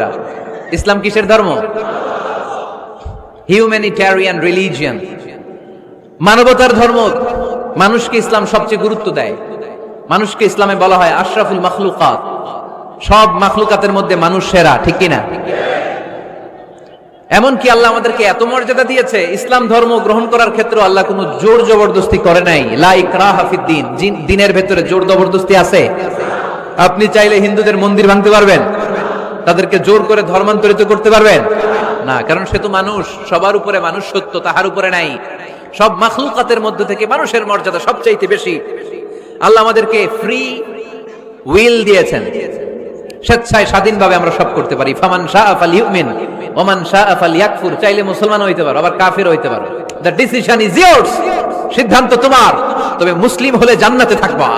এটা? ইসলাম কিসের ধর্ম? হিউম্যানিটেরিয়ান রিলিজিয়ন, মানবতার ধর্ম। মানুষকে ইসলাম সবচেয়ে গুরুত্ব দেয়। মানুষকে ইসলামে বলা হয় আশরাফুল মাখলুকাত, সব মাখলুকাতের মধ্যে মানুষ সেরা, ঠিক কিনা? এমনকি আল্লাহ আমাদেরকে এত মর্যাদা দিয়েছে, ইসলাম ধর্ম গ্রহণ করার ক্ষেত্রে আল্লাহ কোনো জোর জবরদস্তি করে নাই। লা ইকরাহা ফিদ্দিন, দিনের ভেতরে জোর জবরদস্তি আছে? আপনি চাইলে হিন্দুদের মন্দির ভাঙতে পারবেন? তাদেরকে জোর করে ধর্মান্তরিত করতে পারবেন না, কারণ সে তো মানুষ, সবার উপরে মানুষ সত্য, তাহার উপরে নাই। সব মাখলুকাতের মধ্যে থেকে মানুষের মর্যাদা সবচাইতে বেশি। আল্লাহ আমাদেরকে ফ্রি উইল দিয়েছেন, স্বেচ্ছায় স্বাধীনভাবে আমরা সব করতে পারি। ফামান শাআ ফালইউমিন ওয়া মান শাআ ফালইয়াকফুর, চাইলে মুসলমান হইতে পারো, আবার কাফির হইতে পারো। দ্য ডিসিশন ইজ ইয়ার্স, সিদ্ধান্ত তোমার। তবে মুসলিম হলে জান্নাতে থাকবা,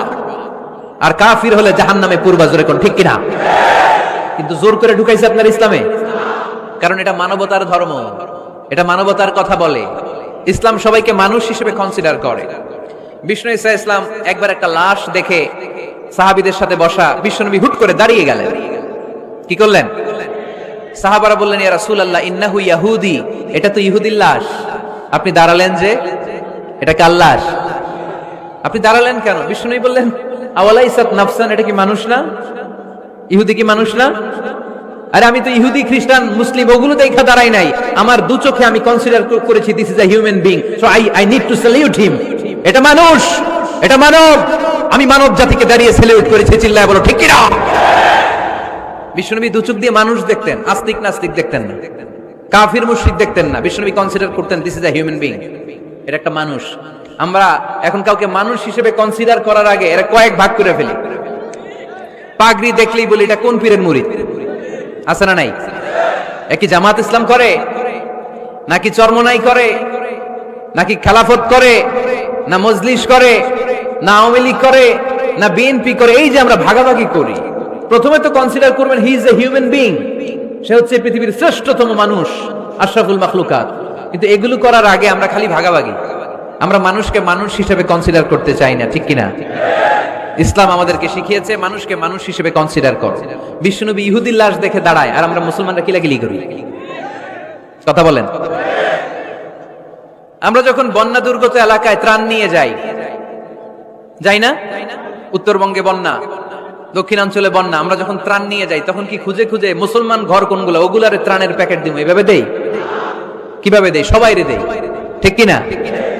আর কাফির হলে জাহান্নামে পূর্বা। জোরে কোন ঠিক কিনা? কিন্তু জোর করে ঢুকাইছে আপনার ইসলামে, কারণ এটা মানবতার ধর্ম, এটা মানবতার কথা বলে। ইসলাম সবাইকে মানুষ হিসেবে কনসিডার করে। বিষ্ণু ঈসা ইসলাম একবার একটা লাশ দেখে সাহাবীদের সাথে বসা, বিশ্বনবী হুট করে দাঁড়িয়ে গেলেন। কি করলেন? সাহাবারা বললেন, ইয়া রাসূলুল্লাহ ইন্নাহু ইয়াহুদি, এটা তো ইহুদির লাশ। আপনি দাঁড়ালেন যে, এটা কার লাশ? আপনি দাঁড়ালেন কেন? বিষ্ণুনবী বললেন, আওয়ালাইসাত নাফসান, এটা কি মানুষ না? ইহুদি কি মানুষ না? আরে আমি তো ইহুদি, খ্রিস্টান, মুসলিম ওগুলো দেখা দাঁড়াই নাই। আমার দু চোখে আমি কনসিডার করেছি this is a human being, so I need to salute হিম। এটা মানুষ, এটা মানব। আমি মানব জাতিকে দাঁড়িয়ে স্যালিউট করেছি। চিল্লায় বলো ঠিক কিনা? বিশ্বনবী দু চোখ দিয়ে মানুষ দেখতেন, আস্তিক নাস্তিক দেখতেন না, কাফির মুশরিক দেখতেন না। বিশ্বনবী কনসিডার করতেন this is a human being, এটা একটা মানুষ। আমরা এখন কাউকে মানুষ হিসেবে কনসিডার করার আগে এরা কয়েক ভাগ করে ফেলি। পাগড়ি দেখলেই বলি এটা কোন পীরের মুরিদ, আছে না নাই? একই জামাত ইসলাম করে, নাকি চরমনাই করে, নাকি খেলাফত করে, না মজলিস করে, না আওয়ামী লীগ করে, না বিএনপি করে? এই যে আমরা ভাগাভাগি করি, প্রথমে তো কনসিডার করবেন he is a human being, সে হচ্ছে পৃথিবীর শ্রেষ্ঠতম মানুষ, আশরাফুল মাখলুকাত। কিন্তু এগুলো করার আগে আমরা খালি ভাগাভাগি, আমরা মানুষকে মানুষ হিসেবে কনসিডার করতে চাই না, ঠিক কিনা? ইসলাম আমাদেরকে শিখিয়েছে মানুষকে মানুষ হিসেবে কনসিডার কর। বিশ্বনবী ইহুদির লাশ দেখে দাঁড়ায়, আর আমরা মুসলমানরা কিলাকিলি করি। কথা বলেন। আমরা যখন বন্যা দুর্গত এলাকায় ত্রাণ নিয়ে যাই, যাই না? উত্তরবঙ্গে বন্যা, দক্ষিণাঞ্চলে বন্যা, আমরা যখন ত্রাণ নিয়ে যাই তখন কি খুঁজে খুঁজে মুসলমান ঘর কোনগুলো, ওগুলারে ত্রাণের প্যাকেট দিব? এভাবে দেই? কিভাবে দেই? সবাইরে দেই, ঠিক কিনা?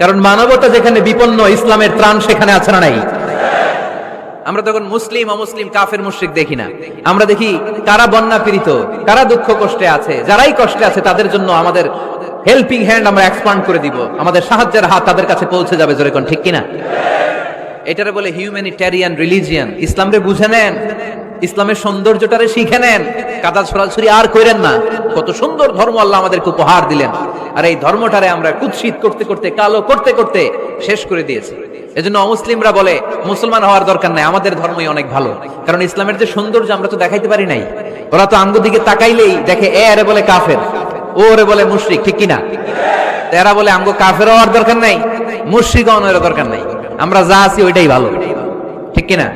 কারণ মানবতা যেখানে বিপন্ন, ইসলামের ত্রাণ সেখানে আছে না নাই? আমরা তখন মুসলিম অমুসলিম কাফের মুশরিক দেখি না, আমরা দেখি কারা বন্যা পীড়িত, কারা দুঃখ কষ্টে আছে। যারাই কষ্টে আছে তাদের জন্য আমাদের হেল্পিং হ্যান্ড আমরা এক্সপান্ড করে দিব, আমাদের সাহায্যের হাত তাদের কাছে পৌঁছে যাবে। জোরে কোন ঠিক কিনা? এটারে বলে হিউম্যানিটেরিয়ান রিলিজিয়ন। ইসলামরে বুঝে নেন, ইসলামের সৌন্দর্যটারে শিখে নেন, কাদা ছড়াছড়ি আর কইরেন না। কত সুন্দর ধর্ম আল্লাহ আমাদেরকে উপহার দিলেন, আর এই ধর্মটারে আমরা কুৎসিত করতে করতে, কালো করতে করতে শেষ করে দিয়েছি। এজন্য অমুসলিমরা বলে মুসলমান হওয়ার দরকার নাই, আমাদের ধর্মই অনেক ভালো। কারণ ইসলামের যে সৌন্দর্য আমরা তো দেখাইতে পারি নাই। ওরা তো আঙ্গুর দিকে তাকাইলেই দেখে এ আরে বলে কাফের, ও রে বলে মুশরিক, ঠিক কিনা? এরা বলে আমগো কাফের হওয়ার দরকার নাই, মুশরিক হওয়ার দরকার নাই, আমরা যা আছি ওইটাই ভালো, ঠিক কিনা?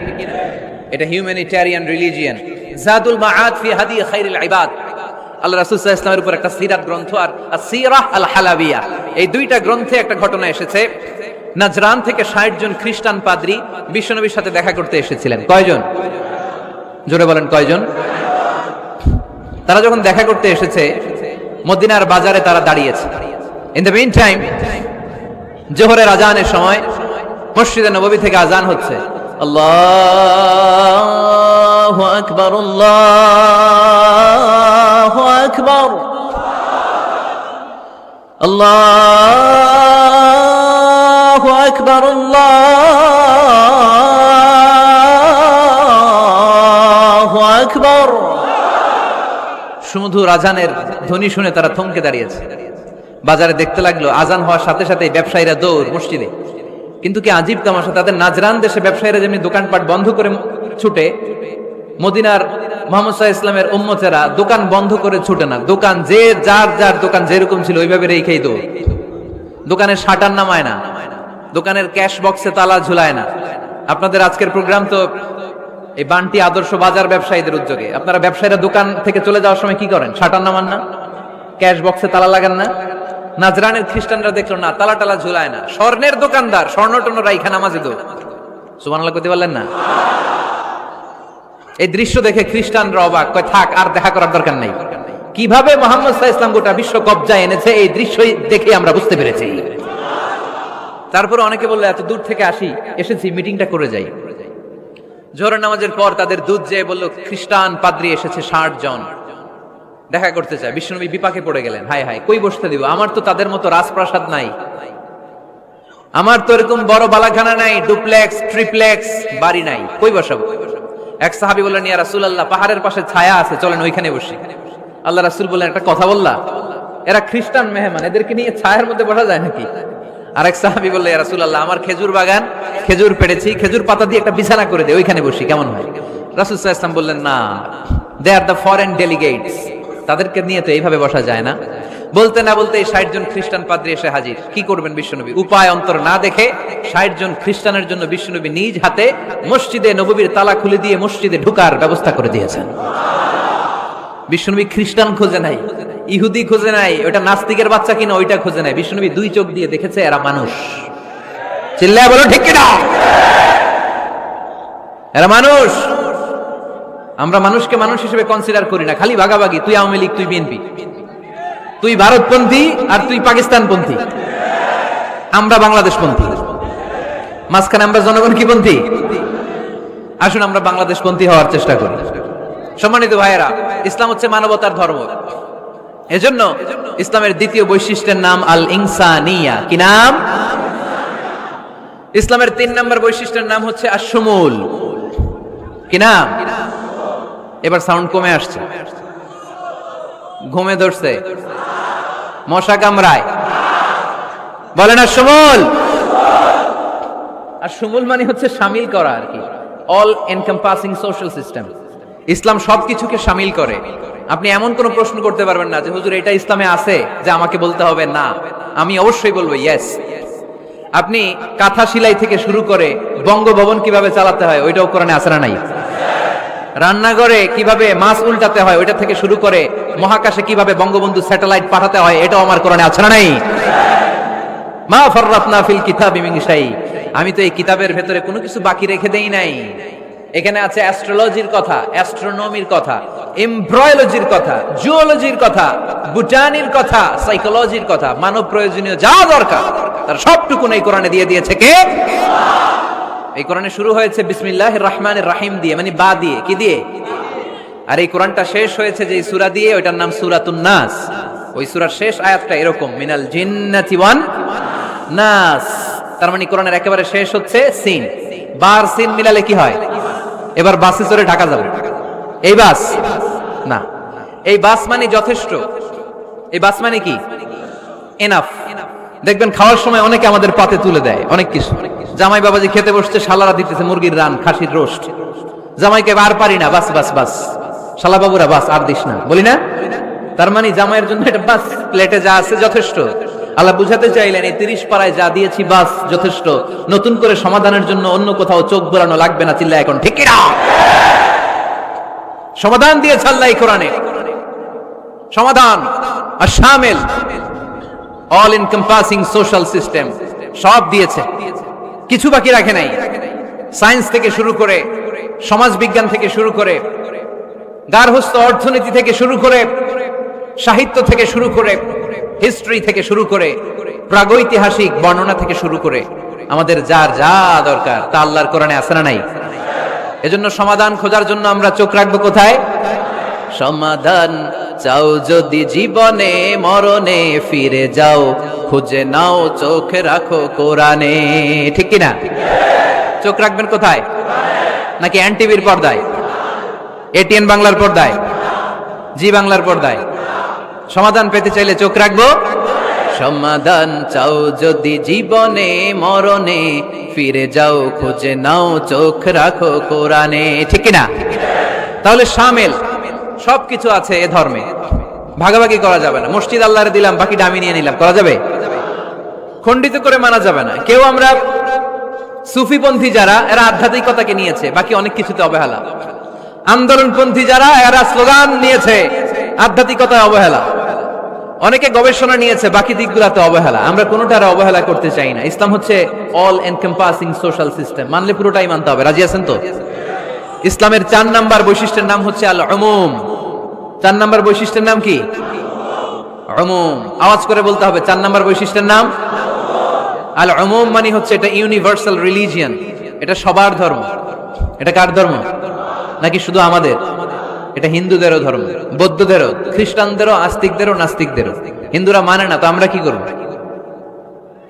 এটা হিউম্যানিটেরিয়ান রিলিজিয়ন। জাদুল মাআদ ফি হাদি খায়রুল ইবাদ, আল্লাহ রাসূল সাল্লাল্লাহু আলাইহি ওয়াসাল্লামের উপর একটা সিরাত গ্রন্থ আর আসিরাহ আল হালাবিয়া, এই দুইটা গ্রন্থে একটা ঘটনা এসেছে। নাজরান থেকে 60 জন খ্রিস্টান পাদ্রী বিশ্বনবীর সাথে দেখা করতে এসেছিলেন। কয়জন? জোরে বলেন কয়জন? তারা যখন দেখা করতে এসেছে, মদিনার বাজারে তারা দাঁড়িয়েছে। ইন দ্য মিন টাইম জোহরের আজানের সময় মসজিদে নববী থেকে আজান হচ্ছে। আল্লাহু আকবার, আল্লাহু আকবার, আল্লাহু আকবার, আল্লাহু আকবার। সুমধুর আজানের ধ্বনি শুনে তারা থমকে দাঁড়িয়েছে। বাজারে দেখতে লাগলো আজান হওয়ার সাথে সাথে ব্যবসায়ীরা দৌড় মসজিদে। কিন্তু কি আজীব তামাশা, তাদের নাজরান দেশে ব্যবসায়ীরা যেমনি দোকানপাট বন্ধ করে ছুটে, মদিনার মুহাম্মদ সাল্লাল্লাহু আলাইহি ওয়াসাল্লামের উম্মতেরা দোকান বন্ধ করে ছুটে না। দোকান যে যার যার দোকান যেরকম ছিল ওইভাবে রেখেই দৌড়। দোকানের শাটার নামায় না, দোকানের ক্যাশ বক্সে তালা ঝুলায় না। আপনাদের আজকের প্রোগ্রাম তো এই বান্টি আদর্শ বাজার ব্যবসায়ীদের উদ্যোগে। আপনারা ব্যবসায়ীরা দোকান থেকে চলে যাওয়ার সময় কি করেন? শাটার নামান না, ক্যাশ বক্সে তালা লাগান না? নাজরানের খ্রিস্টানরা দেখলো না, তালা টালা ঝুলায় না। স্বর্ণের দোকানদার স্বর্ণ টর্ণ রাইখা নামাজে দো। সুবহানাল্লাহ কইতে পারলেন না? এই দৃশ্য দেখে খ্রিস্টানরা অবাক, কয় থাক আর দেখা করার দরকার নাই। কিভাবে মুহাম্মদ সাল্লাল্লাহু আলাইহি ওয়াসাল্লাম গোটা বিশ্ব কবজায় এনেছে এই দৃশ্যই দেখে আমরা বুঝতে পেরেছি। তারপরে অনেকে বললো এত দূর থেকে এসেছি মিটিংটা করে যাই। জোহরের নামাজের পর তাদের দুধ যেয়ে বলল খ্রিস্টান পাদ্রী এসেছে 60 জন দেখা করতে চায়। বিশ্বনবী বিপাকে পড়ে গেলেন, হায় হায় কই বসতে দিব, আমার তো তাদের মতো রাজপ্রাসাদ নাই, আমার তো এরকম বড় বালাখানা নাই, ডুপ্লেক্স ট্রিপ্লেক্স বাড়ি নাই, কই বসাবো? এক সাহাবী বললেন, ইয়া রাসূলুল্লাহ পাহাড়ের পাশে ছায়া আছে, চলেন ওইখানে বসি। আল্লাহ রাসূল বললেন, একটা কথা বললা, এরা খ্রিস্টান মেহমান, এদেরকে নিয়ে ছায়ার মধ্যে বসা যায় নাকি? আরেক সাহাবী বললেন, ইয়া রাসূলুল্লাহ আমার খেজুর বাগান, খেজুর পেড়েছি, খেজুর পাতা দিয়ে একটা বিছানা করে দে, ওইখানে বসি, কেমন হয়? রাসূল সাল্লাল্লাহু আলাইহি ওয়াসাল্লাম বললেন, না, দে আর দ্য ফরেন ডেলিগেটস, তাদেরকে নিয়ে তো এইভাবে বসা যায় না। বলতে না বলতে 60 জন খ্রিস্টান পাদ্রী এসে হাজির। কি করবেন বিশ্বনবী? উপায় অন্তর না দেখে 60 জন খ্রিস্টানের জন্য বিশ্বনবী নিজ হাতে মসজিদে নববীর তালা খুলে দিয়ে মসজিদে ঢোকার ব্যবস্থা করে দিয়েছেন। বিশ্বনবী খ্রিস্টান খোঁজে নাই, ইহুদি খোঁজে নাই, ওটা নাস্তিকের বাচ্চা কিনা ওইটা খোঁজে নাই। বিশ্বনবী 2 চোখ দিয়ে দেখেছে এরা মানুষ। চিল্লায় বলো ঠিক কিনা? এরা মানুষ। আমরা মানুষকে মানুষ হিসেবে কনসিডার করি না, খালি ভাগাভাগি, তুই আওয়ামী লীগ, তুই বিএনপি, তুই ভারতপন্থী আর তুই পাকিস্তানপন্থী, আমরা বাংলাদেশপন্থী। মাঝখানে আমরা জনগণ কি পন্থী? আসুন আমরা বাংলাদেশপন্থী হওয়ার চেষ্টা করি। সম্মানিত ভাইয়েরা, ইসলাম হচ্ছে মানবতার ধর্ম। এজন্য ইসলামের দ্বিতীয় বৈশিষ্ট্যের নাম আল ইনসানিয়া। কি নাম? ইসলামের 3 নম্বর বৈশিষ্ট্যের নাম হচ্ছে আশ-শুমুল। কি নাম? এবার সাউন্ড কমে আসছে, ঘুমে ধরছে, মশা কামড়ায়, বলেন আশ-শুমুল। আশ-শুমুল মানে হচ্ছে শামিল করা আর কি, অল এনকম্পাসিং সোশ্যাল সিস্টেম। ইসলাম সবকিছুকে শামিল করে। আপনি এমন কোন প্রশ্ন করতে পারবেন না যে হুজুর এটা ইসলামে আছে যে আমাকে বলতে হবে না, আমি অবশ্যই বলবো ইয়েস। আপনি কাঁথা সেলাই থেকে শুরু করে বঙ্গভবন কিভাবে চালাতে হয় ওইটাও কোরআনে আছে না নাই? রান্নাঘরে কিভাবে মাছ উল্টাতে হয় ওইটা থেকে শুরু করে মহাকাশে কিভাবে বঙ্গবন্ধু স্যাটেলাইট পাঠাতে হয় এটাও আমার কোরআনে আছে না নাই? মা ফাররাতনা ফিল কিতাবি মিন শাই। আমি তো এই কিতাবের ভেতরে কোনো কিছু বাকি রেখে দেই নাই। এখানে আছে অ্যাস্ট্রোলজির কথা, অ্যাস্ট্রোনমির কথা, এমব্রয়োলজির কথা, জুওলজির কথা, বুটানির কথা, সাইকোলজির কথা, মানব প্রয়োজনীয় যা দরকার তার সবটুকু এই কোরআনে দিয়ে দিয়েছে কে? এই কোরআনে শুরু হয়েছে বিসমিল্লাহির রহমানির রহিম দিয়ে, মানে বা দিয়ে। কি দিয়ে? আর এই কোরআনটা শেষ হয়েছে যে সূরা দিয়ে, ওইটার নাম সূরাতুন নাস। ওই সূরার শেষ আয়াতটা এরকম, মিনাল জিন্নাতি ওয়ান নাস। তার মানে কোরআনের একেবারে শেষ হচ্ছে সিন। বার সিন মিলালে কি হয়? এবার বাসে চড়ে ঢাকা যাবে। এই বাস না, এই বাস মানে যথেষ্ট। এই বাস মানে কি? এনাফ। দেখবেন খাওয়ার সময় অনেকে আমাদের পাতে তুলে দেয় অনেক কিছু। জামাই বাবাজি খেতে বসছে, শালারা দিতেছে মুরগির রান, খাসির রোস্ট। জামাইকে আর পারি না, বাস বাস বাস, শালা বাবুরা বাস আর দিস না, বলি না? তার মানে জামাইয়ের জন্য এটা বাস, প্লেটে যা আছে যথেষ্ট। আল্লাহ বুঝাতে চাইলেন এই 30 পাড়ায় যা দিয়েছি বাস যথেষ্ট, নতুন করে সমাধানের জন্য অন্য কোথাও চোখ বোলানো লাগবে না। চিল্লা এখন ঠিক কিনা? সমাধান দিয়েছে আল্লাহ এই কোরআনে, সমাধান আর শামিল, অল এনকম্পাসিং সোশ্যাল সিস্টেম সব দিয়েছে, কিছু বাকি রাখে নাই। সায়েন্স থেকে শুরু করে, সমাজ বিজ্ঞান থেকে শুরু করে, গার্হস্থ্য অর্থনীতি থেকে শুরু করে, সাহিত্য থেকে শুরু করে, হিস্ট্রি থেকে শুরু করে, প্রাগৈতিহাসিক বর্ণনা থেকে শুরু করে, আমাদের যার যা দরকার তা আল্লাহর কোরআনে আছে না নাই? এজন্য সমাধান খোঁজার জন্য আমরা চোখ রাখবো কোথায়? সমাধান চাও যদি জীবনে মরণে ফিরে যাও, খুঁজে নাও চোখ রাখো কোরআনে। ঠিক কিনা? চোখ রাখবেন কোথায়? নাকি এনটিভির পর্দায়, এটিএন বাংলার পর্দায়, জি বাংলার পর্দায়? সমাধান পেতে চাইলে চোখ রাখবো। সমাধান চাও যদি জীবনে মরণে ফিরে যাও, খুঁজে নাও চোখ রাখো কোরআনে। ঠিক কিনা? তাহলে শামিল সবকিছু আছে এ ধর্মে, ভাগাভাগি করা যাবে না। মসজিদ আল্লাহরে দিলাম, বাকিটা আমি নিয়ে নিলাম, করা যাবে? খণ্ডিত করে মানা যাবে না। কেউ আমরা সুফিপন্থী যারা, এরা আধ্যাত্মিকতাকে নিয়েছে, বাকি অনেক কিছুতে অবহেলা। আন্দোলনপন্থী যারা, এরা স্লোগান নিয়েছে, আধ্যাত্মিকতায় অবহেলা। অনেকে গবেষণা নিয়েছে, বাকি দিকগুলোতে অবহেলা। আমরা কোনোটার অবহেলা করতে চাই না। ইসলাম হচ্ছে অল এনকম্পাসিং সোশ্যাল সিস্টেম, মানলে পুরোটাই মানতে হবে। রাজি আছেন তো? ইসলামের 4 নাম্বার বৈশিষ্ট্যের নাম হচ্ছে আল উমুম। 4 নাম্বার বৈশিষ্ট্যের নাম কি? উমুম। আওয়াজ করে বলতে হবে, 4 নাম্বার বৈশিষ্ট্যের নাম আল উমুম। মানে হচ্ছে এটা ইউনিভার্সাল রিলিজিয়ন, এটা সবার ধর্ম। এটা কার ধর্ম? নাকি শুধু আমাদের? এটা হিন্দুদেরও ধর্ম, বৌদ্ধদেরও, খ্রিস্টানদেরও, আস্তিকদেরও, নাস্তিকদেরও। হিন্দুরা মানে না, তো আমরা কি করব?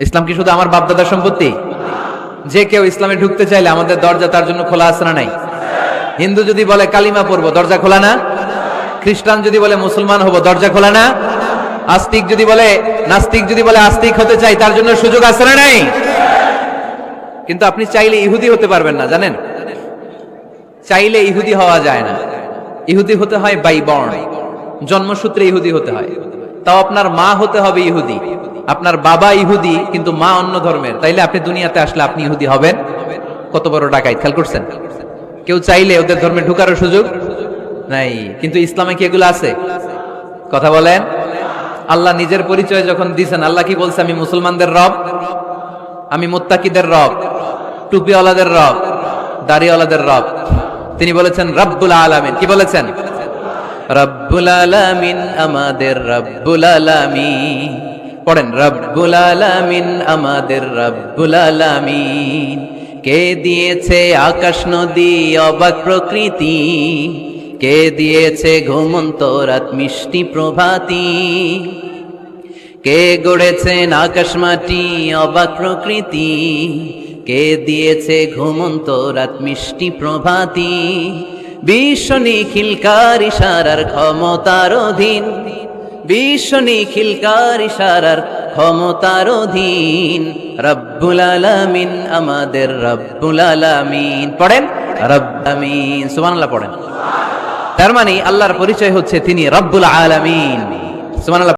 ইসলাম কি শুধু আমার বাপদাদার সম্পত্তি? যে কেউ ইসলামে ঢুকতে চাইলে আমাদের দরজা তার জন্য খোলা আছে না নাই? হিন্দু যদি বলে কালিমা পড়বো, দরজা খোলা না? খ্রিস্টান যদি বলে মুসলমান হবো, দরজা খোলা না? আস্তিক যদি বলে, নাস্তিক যদি বলে আস্তিক হতে চাই, তার জন্য সুযোগ আছে না নাই? কিন্তু আপনি চাইলে ইহুদি হতে পারবেন না, জানেন? চাইলে ইহুদি হওয়া যায় না। ইহুদি হতে হয় বাই বর্ন, জন্মসূত্রে ইহুদি হতে হয়। তাও আপনার মা হতে হবে ইহুদি, আপনার বাবা ইহুদি কিন্তু মা অন্য ধর্মের, তাইলে আপনি দুনিয়াতে আসলে আপনি ইহুদি হবেন? কত বড় ডাকাইত, খেয়াল করছেন? কেউ চাইলে ওদের ধর্মে ঢুকারও সুযোগ নাই। কিন্তু ইসলামে কি এগুলো আছে? কথা বলেন। আল্লাহ নিজের পরিচয় যখন দিয়েছেন, আল্লাহ কি বলছে? আমি মুসলমানদের রব, আমি মুত্তাকিদের রব, টুপিওয়ালাদের রব, দাড়িওয়ালাদের রব। তিনি বলেছেন রব্বুল আলামিন। কি বলেছেন? রব্বুল আলামিন, আমাদের রব্বুল আলামিন। পড়েন, রব্বুল আলামিন, আমাদের রব্বুল আলামিন। কে দিয়েছে আকাশ নদী অবাক প্রকৃতি, কে দিয়েছে ঘুমন্ত রাত মিষ্টি প্রভাতী, কে গড়েছেন আকাশ মাটি অবাক প্রকৃতি, কে দিয়েছে ঘুমন্ত রাত মিষ্টি প্রভাতী। বিশ্ব নিখিলকার ইশারার ক্ষমতার অধীন, বিশ্ব নিখিলকার ইশারার ক্ষমতার অধীন। রব্বুল আলামিন, আমাদের রব্বুল আলামিন। পড়েন রব্বামিন, সুবহানাল্লাহ পড়েন। তার মানে আল্লাহর পরিচয় হচ্ছে তিনি রব্বুল আলামিন। সুবহানাল্লাহ।